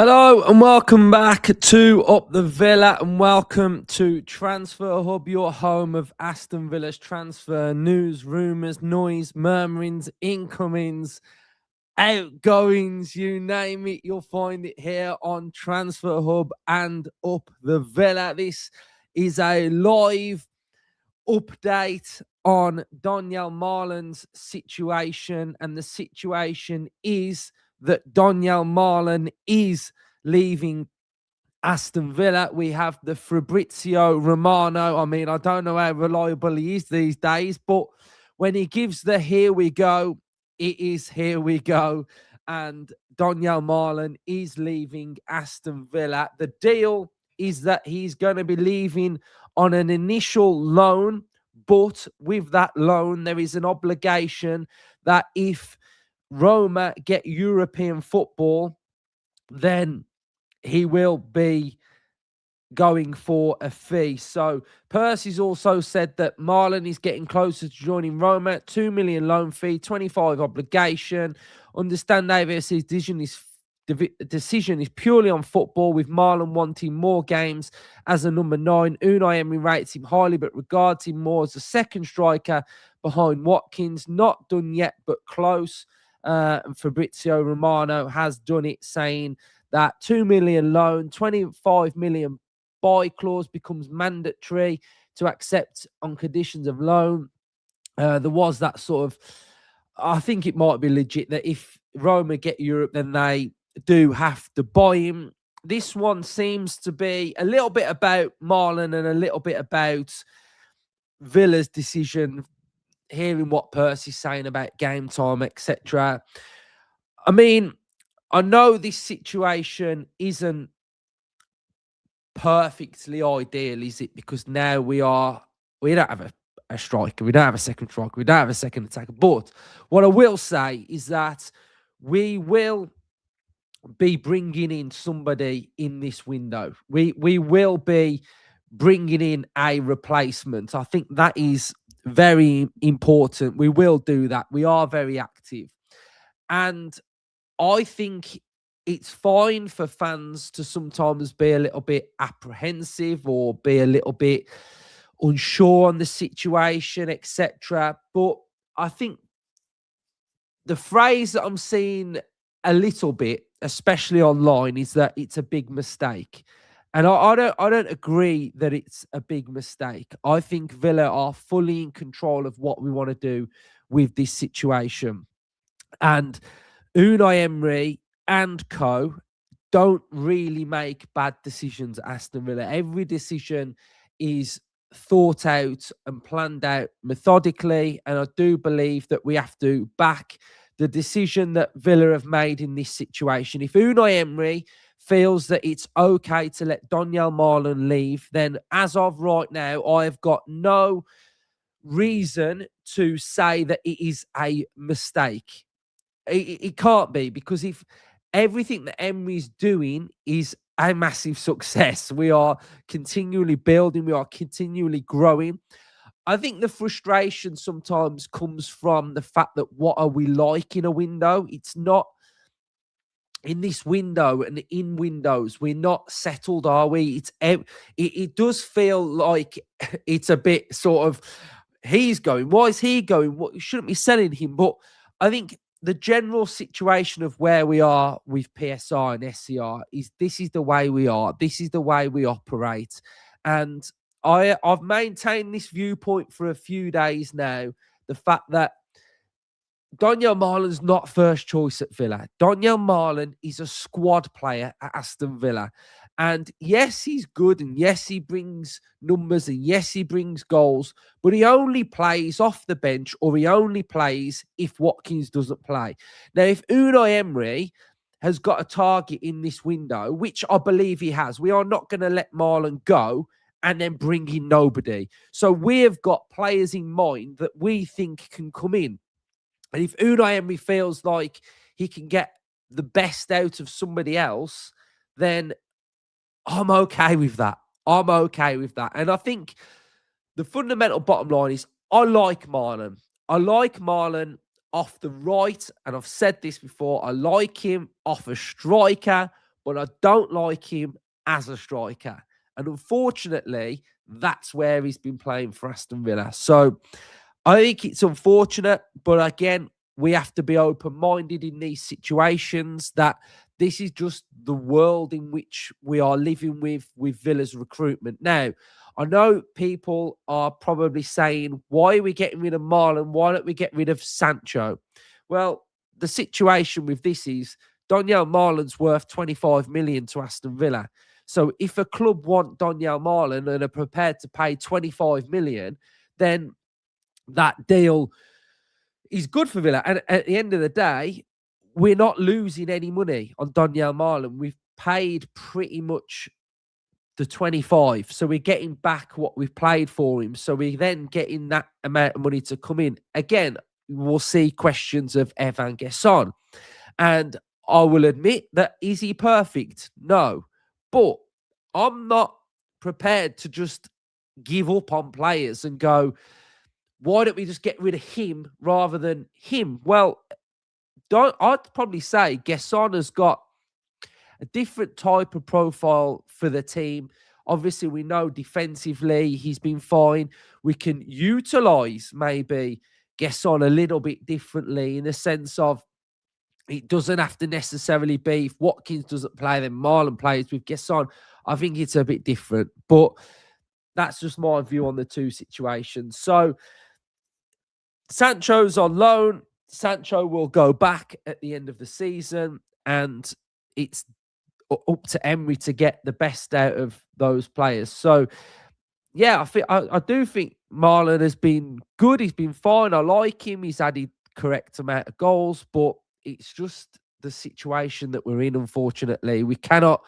Hello and welcome back to Up the Villa and welcome to Transfer Hub, your home of Aston Villa's transfer news, rumours, noise, murmurings, incomings, outgoings, you name it, you'll find it here on Transfer Hub and Up the Villa. This is a live update on Donyell Malen's situation, and the situation is that Donyell Malen is leaving Aston Villa. We have the Fabrizio Romano. I mean, I don't know how reliable he is these days, but when he gives the here we go, it is here we go. And Donyell Malen is leaving Aston Villa. The deal is that he's going to be leaving on an initial loan, but with that loan, there is an obligation that if Roma get European football, then he will be going for a fee. So Percy's also said that Malen is getting closer to joining Roma. 2 million loan fee, 25 obligation. Understand Davis' decision is purely on football, with Malen wanting more games as a number 9. Unai Emery rates him highly but regards him more as a second striker behind Watkins. Not done yet but close. And Fabrizio Romano has done it, saying that 2 million loan, 25 million buy clause becomes mandatory to accept on conditions of loan. There was that sort of, I think it might be legit that if Roma get Europe, then they do have to buy him. This one seems to be a little bit about Malen and a little bit about Villa's decision, hearing what Percy's saying about game time, etc. I mean, I know this situation isn't perfectly ideal, is it? Because now we don't have a striker, we don't have a second striker, we don't have a second attacker. But what I will say is that we will be bringing in somebody in this window. We will be bringing in a replacement. I think that is very important. We will do that. We are very active. And I think it's fine for fans to sometimes be a little bit apprehensive or be a little bit unsure on the situation, etc. But I think the phrase that I'm seeing a little bit, especially online, is that it's a big mistake. And I don't agree that it's a big mistake. I think Villa are fully in control of what we want to do with this situation. And Unai Emery and co don't really make bad decisions at Aston Villa. Every decision is thought out and planned out methodically, and I do believe that we have to back the decision that Villa have made in this situation. If Unai Emery feels that it's okay to let Donyell Malen leave, then as of right now, I have got no reason to say that it is a mistake. It can't be, because if everything that Emery's doing is a massive success, we are continually building, we are continually growing. I think the frustration sometimes comes from the fact that what are we like in a window? It's not in this window, and in windows, we're not settled, are we? It does feel like it's a bit sort of, he's going, why is he going? What, shouldn't be selling him? But I think the general situation of where we are with PSR and SCR is this is the way we are. This is the way we operate. And I've maintained this viewpoint for a few days now. The fact that Donyell Malen's not first choice at Villa. Donyell Malen is a squad player at Aston Villa. And yes, he's good. And yes, he brings numbers. And yes, he brings goals. But he only plays off the bench, or he only plays if Watkins doesn't play. Now, if Unai Emery has got a target in this window, which I believe he has, we are not going to let Malen go and then bring in nobody. So we've got players in mind that we think can come in. And if Unai Emery feels like he can get the best out of somebody else, then I'm okay with that. I'm okay with that. And I think the fundamental bottom line is I like Malen. I like Malen off the right, and I've said this before, I like him off a striker, but I don't like him as a striker. And unfortunately, that's where he's been playing for Aston Villa. So I think it's unfortunate, but again, we have to be open-minded in these situations that this is just the world in which we are living with Villa's recruitment. Now, I know people are probably saying, why are we getting rid of Marlon? Why don't we get rid of Sancho? Well, the situation with this is Donyell Malen's worth 25 million to Aston Villa. So if a club want Donyell Malen and are prepared to pay 25 million, then that deal is good for Villa. And at the end of the day, we're not losing any money on Donyell Malen. We've paid pretty much the 25. So we're getting back what we've paid for him. So we're then getting that amount of money to come in. Again, we'll see questions of Evan Gesson. And I will admit that, is he perfect? No. But I'm not prepared to just give up on players and go, why don't we just get rid of him rather than him? Well, I'd probably say Gesson has got a different type of profile for the team. Obviously, we know defensively he's been fine. We can utilise maybe Gesson a little bit differently in the sense of it doesn't have to necessarily be if Watkins doesn't play, then Marlon plays with Gesson. I think it's a bit different, but that's just my view on the two situations. So Sancho's on loan. Sancho will go back at the end of the season, and it's up to Emery to get the best out of those players. So, yeah, I do think Marlon has been good. He's been fine. I like him. He's added correct amount of goals, but it's just the situation that we're in. Unfortunately, we cannot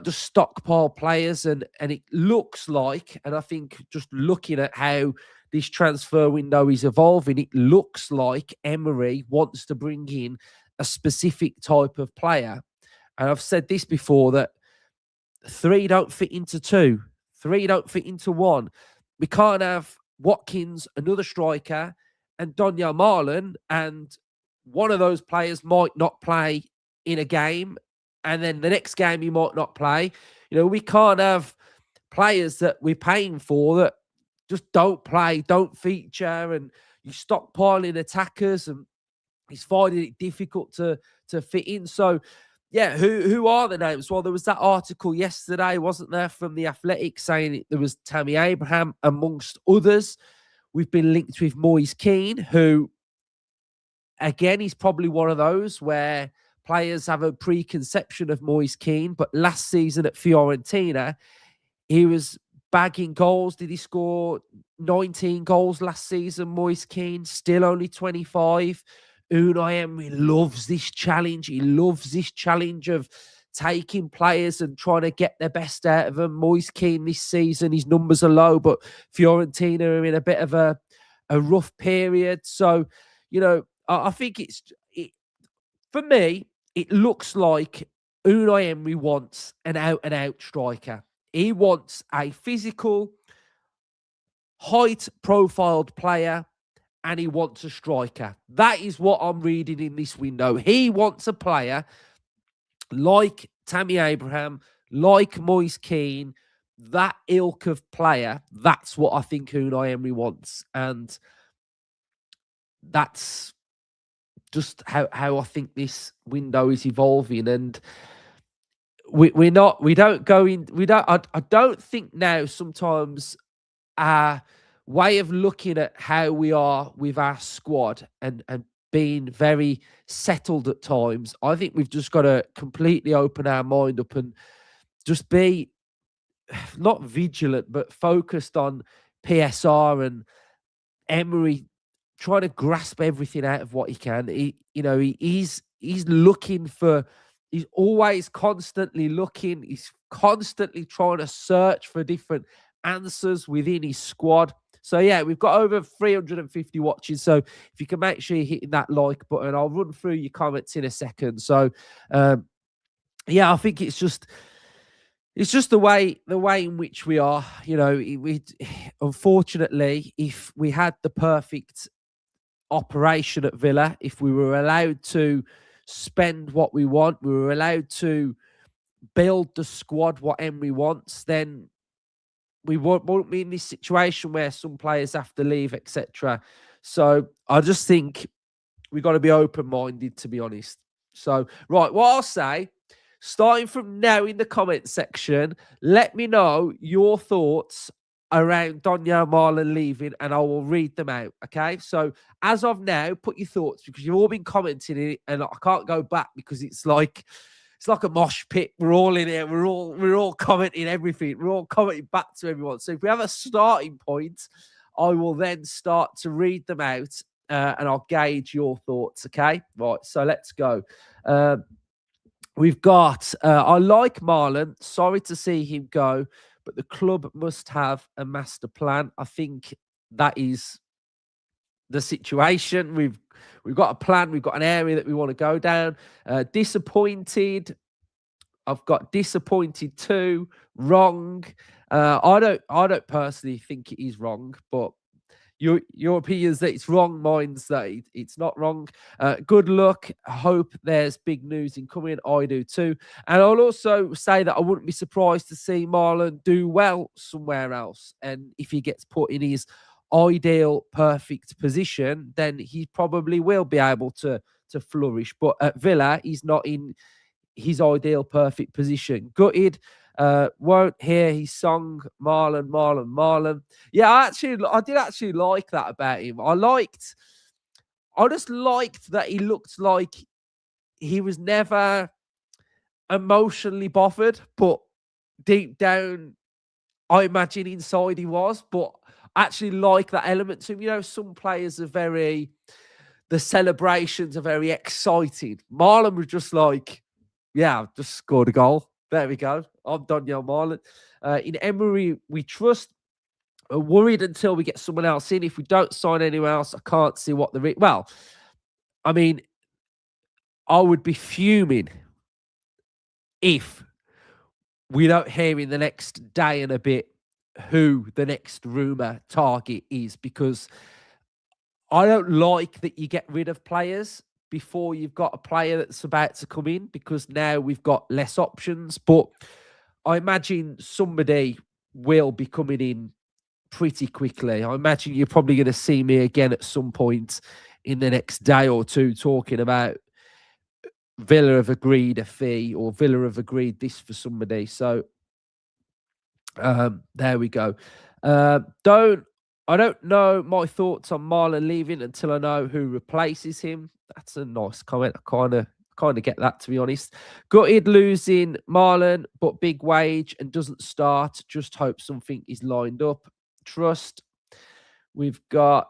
just stockpile players, and it looks like, and I think just looking at how this transfer window is evolving, it looks like Emery wants to bring in a specific type of player. And I've said this before, that 3 don't fit into 2, 3 don't fit into 1. We can't have Watkins, another striker, and Donyell Malen, and one of those players might not play in a game, and then the next game he might not play. You know, we can't have players that we're paying for that just don't play, don't feature, and you stockpiling attackers, and he's finding it difficult to fit in. So, yeah, who are the names? Well, there was that article yesterday, wasn't there, from The Athletic saying there was Tammy Abraham amongst others. We've been linked with Moise Kean, who, again, he's probably one of those where players have a preconception of Moise Kean, but last season at Fiorentina, he was bagging goals. Did he score 19 goals last season, Moise Kean? Still only 25. Unai Emery loves this challenge. He loves this challenge of taking players and trying to get their best out of them. Moise Kean this season, his numbers are low, but Fiorentina are in a bit of a rough period. So, you know, I think for me, it looks like Unai Emery wants an out-and-out striker. He wants a physical, height-profiled player, and he wants a striker. That is what I'm reading in this window. He wants a player like Tammy Abraham, like Moise Kean, that ilk of player. That's what I think Unai Emery wants. And that's just how I think this window is evolving. And I don't think now sometimes our way of looking at how we are with our squad and being very settled at times, I think we've just got to completely open our mind up and just be not vigilant, but focused on PSR and Emery trying to grasp everything out of what he can. He's looking for, he's always constantly looking, he's constantly trying to search for different answers within his squad. So, yeah, we've got over 350 watches. So, if you can make sure you're hitting that like button, I'll run through your comments in a second. So, yeah, I think it's just the way in which we are. You know, unfortunately, if we had the perfect operation at Villa, if we were allowed to spend what we want, we were allowed to build the squad what Emery wants, then we won't be in this situation where some players have to leave, etc. So I just think we got to be open-minded, to be honest. So, right, what I'll say, starting from now in the comment section, let me know your thoughts around Donyell Malen leaving, and I will read them out. Okay, so as of now, put your thoughts, because you've all been commenting it, and I can't go back because it's like a mosh pit. We're all in here. We're all commenting everything. We're all commenting back to everyone. So if we have a starting point, I will then start to read them out, and I'll gauge your thoughts. Okay, right. So let's go. We've got. I like Marlon. Sorry to see him go, but the club must have a master plan. I think that is the situation. We've got a plan. We've got an area that we want to go down. Disappointed. I've got disappointed too. Wrong. I don't personally think it is wrong, but your opinion is that it's wrong. Mine's that it's not wrong. Good luck. I hope there's big news incoming. I do too. And I'll also say that I wouldn't be surprised to see Marlon do well somewhere else. And if he gets put in his ideal, perfect position, then he probably will be able to flourish. But at Villa, he's not in his ideal, perfect position. Gutted. Won't hear his song Marlon, Marlon, Marlon. Yeah, I did actually like that about him. I just liked that he looked like he was never emotionally bothered, but deep down, I imagine inside he was. But I actually like that element to him. You know, some players are the celebrations are very excited. Marlon was just like, yeah, I've just scored a goal. There we go. I'm Donyell Malen. In Emery, we trust. Worried until we get someone else in. If we don't sign anyone else, I can't see what the... Well, I mean, I would be fuming if we don't hear in the next day and a bit who the next rumour target is, because I don't like that you get rid of players before you've got a player that's about to come in, because now we've got less options. But I imagine somebody will be coming in pretty quickly. I imagine you're probably going to see me again at some point in the next day or two talking about Villa have agreed a fee, or Villa have agreed this for somebody. So there we go. I don't know my thoughts on Marlon leaving until I know who replaces him. That's a nice comment. I kind of get that, to be honest. Gutted losing Marlon, but big wage and doesn't start. Just hope something is lined up. Trust. We've got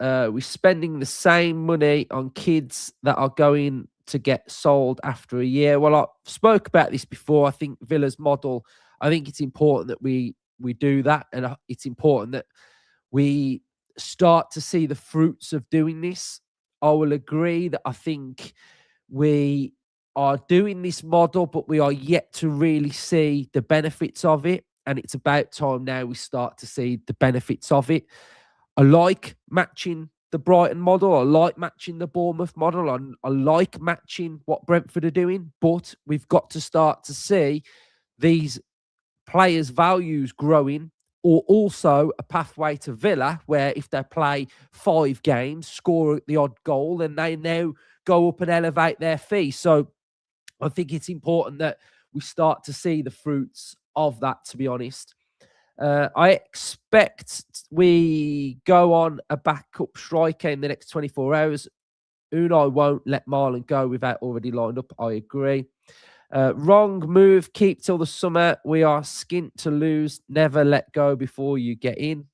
we're spending the same money on kids that are going to get sold after a year. Well, I spoke about this before. I think Villa's model, I think it's important that we do that, and it's important that we start to see the fruits of doing this. I will agree that I think we are doing this model, but we are yet to really see the benefits of it. And it's about time now we start to see the benefits of it. I like matching the Brighton model. I like matching the Bournemouth model. I like matching what Brentford are doing. But we've got to start to see these players' values growing, or also a pathway to Villa where if they play 5 games, score the odd goal, then they now go up and elevate their fee. So I think it's important that we start to see the fruits of that, to be honest. I expect we go on a backup striker in the next 24 hours. Unai won't let Marlon go without already lined up. I agree. Wrong move. Keep till the summer. We are skint to lose. Never let go before you get in.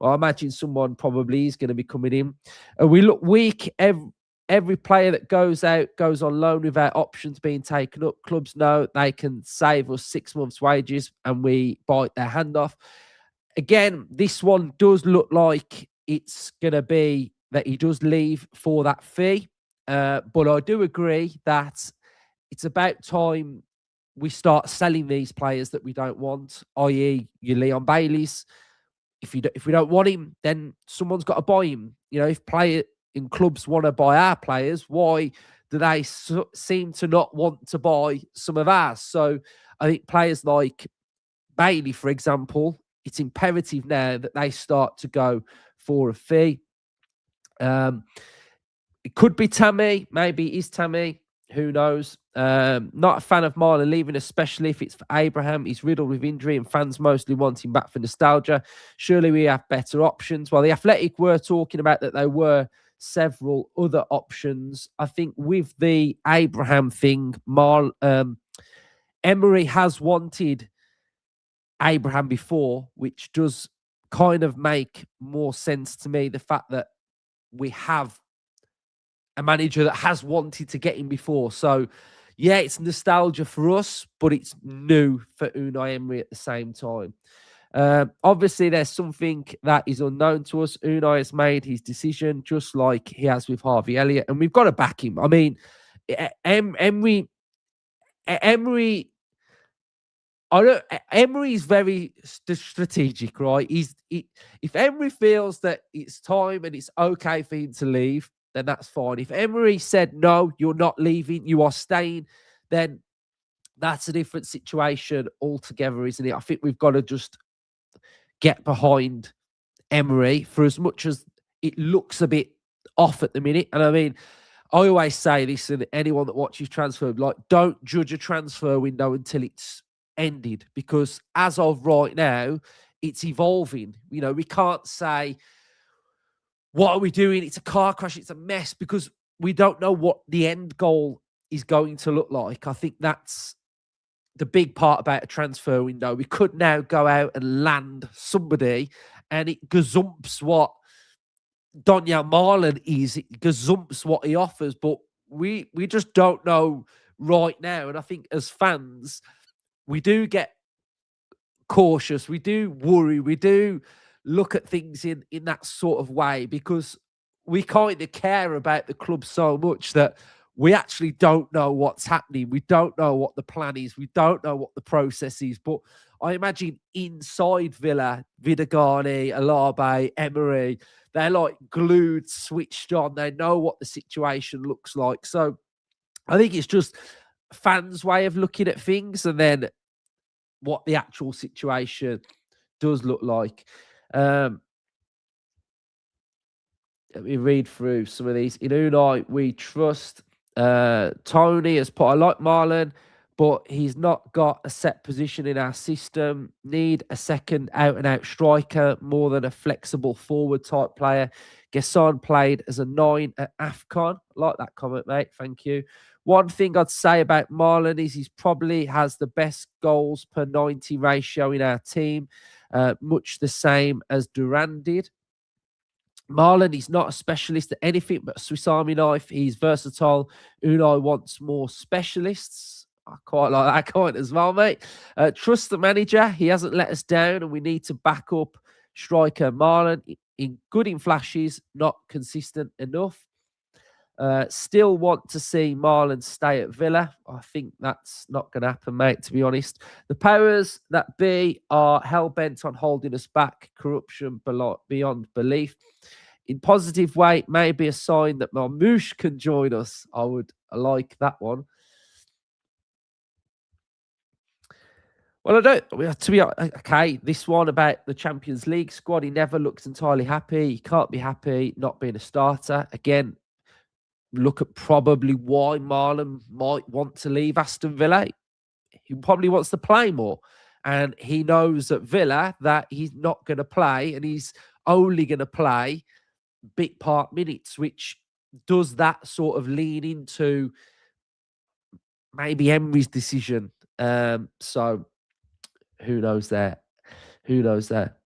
Well, I imagine someone probably is going to be coming in. We look weak. Every player that goes out goes on loan without options being taken up. Clubs know they can save us 6 months' wages, and we bite their hand off. Again, this one does look like it's going to be that he does leave for that fee. But I do agree that it's about time we start selling these players that we don't want, i.e. your Leon Baileys. If we don't want him, then someone's got to buy him. You know, if player in clubs want to buy our players, why that they seem to not want to buy some of ours. So I think players like Bailey, for example, it's imperative now that they start to go for a fee. It could be Tammy. Maybe it is Tammy. Who knows? Not a fan of Marlon leaving, especially if it's for Abraham. He's riddled with injury and fans mostly want him back for nostalgia. Surely we have better options. Well, the Athletic were talking about that there were several other options. I think with the Abraham thing, Emery has wanted Abraham before, which does kind of make more sense to me. The fact that we have a manager that has wanted to get him before. So, yeah, it's nostalgia for us, but it's new for Unai Emery at the same time. Obviously, there's something that is unknown to us. Unai has made his decision, just like he has with Harvey Elliott, and we've got to back him. I mean, Emery, Emery's very strategic, right? If Emery feels that it's time and it's okay for him to leave, then that's fine. If Emery said, no, you're not leaving, you are staying, then that's a different situation altogether, isn't it? I think we've got to just get behind Emery for as much as it looks a bit off at the minute. And I mean, I always say this, and anyone that watches transfer, like, don't judge a transfer window until it's ended, because as of right now, it's evolving. You know, we can't say, what are we doing? It's a car crash. It's a mess, because we don't know what the end goal is going to look like. I think that's the big part about a transfer window. We could now go out and land somebody, and it gazumps what Donyell Malen is. It gazumps what he offers, but we just don't know right now. And I think as fans, we do get cautious. We do worry. We do look at things in that sort of way, because we kind of care about the club so much that we actually don't know what's happening. We don't know what the plan is. We don't know what the process is. But I imagine inside Villa, Vidagani, Alabe, Emery, they're like glued, switched on. They know what the situation looks like. So I think it's just fans' way of looking at things, and then what the actual situation does look like. Let me read through some of these. In Unai, we trust. Tony has put, I like Marlon, but he's not got a set position in our system. Need a second out-and-out striker more than a flexible forward type player. Gesson played as a 9 at AFCON. I like that comment, mate. Thank you. One thing I'd say about Marlon is he's probably has the best goals per 90 ratio in our team, much the same as Duran did. Marlon is not a specialist at anything but a Swiss Army knife. He's versatile. Unai wants more specialists. I quite like that comment as well, mate. Trust the manager. He hasn't let us down, and we need to back up striker Marlon. Good in flashes, not consistent enough. Still want to see Marlon stay at Villa. I think that's not going to happen, mate, to be honest. The powers that be are hell-bent on holding us back. Corruption beyond belief. In positive way, maybe a sign that Marmouche can join us. I like that one. Well, I don't. To be okay, this one about the Champions League squad, he never looks entirely happy. He can't be happy not being a starter. Again, look at probably why Marlon might want to leave Aston Villa. He probably wants to play more. And he knows at Villa that he's not going to play, and he's only going to play big part minutes, which does that sort of lean into maybe Emery's decision. So who knows there? Who knows there?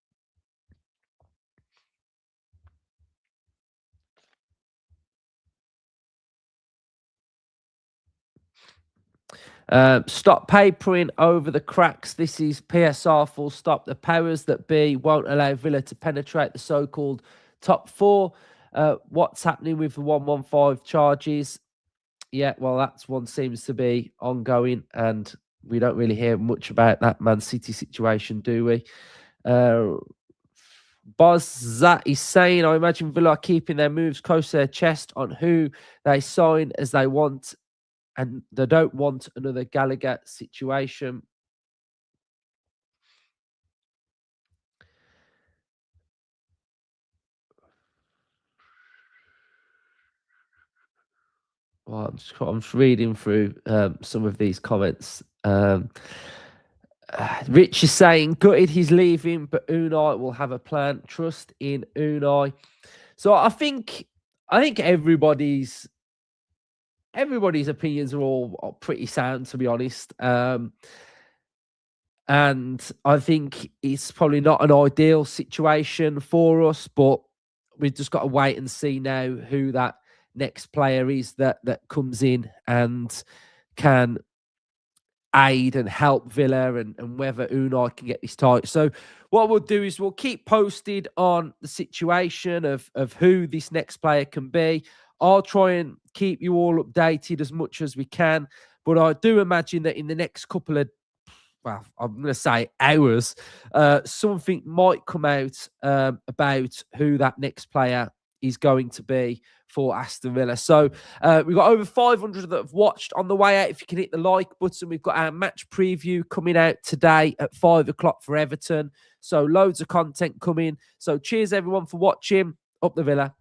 Stop papering over the cracks. This is PSR full stop. The powers that be won't allow Villa to penetrate the so-called top 4. What's happening with the 115 charges? Yeah, well, that's one seems to be ongoing, and we don't really hear much about that Man City situation, do we? Bozza is saying, I imagine Villa are keeping their moves close to their chest on who they sign as they want, and they don't want another Gallagher situation. Well, I'm just reading through some of these comments. Rich is saying, gutted he's leaving, but Unai will have a plan. Trust in Unai. So I think everybody's opinions are all pretty sound, to be honest. And I think it's probably not an ideal situation for us, but we've just got to wait and see now who that next player is that comes in and can aid and help Villa, and whether Unai can get this title. So what we'll do is we'll keep posted on the situation of who this next player can be. I'll try and keep you all updated as much as we can, but I do imagine that in the next couple of, well, I'm going to say hours, something might come out about who that next player is going to be for Aston Villa. So we've got over 500 that have watched on the way out. If you can hit the like button, we've got our match preview coming out today at 5 o'clock for Everton. So loads of content coming. So cheers everyone for watching. Up the Villa.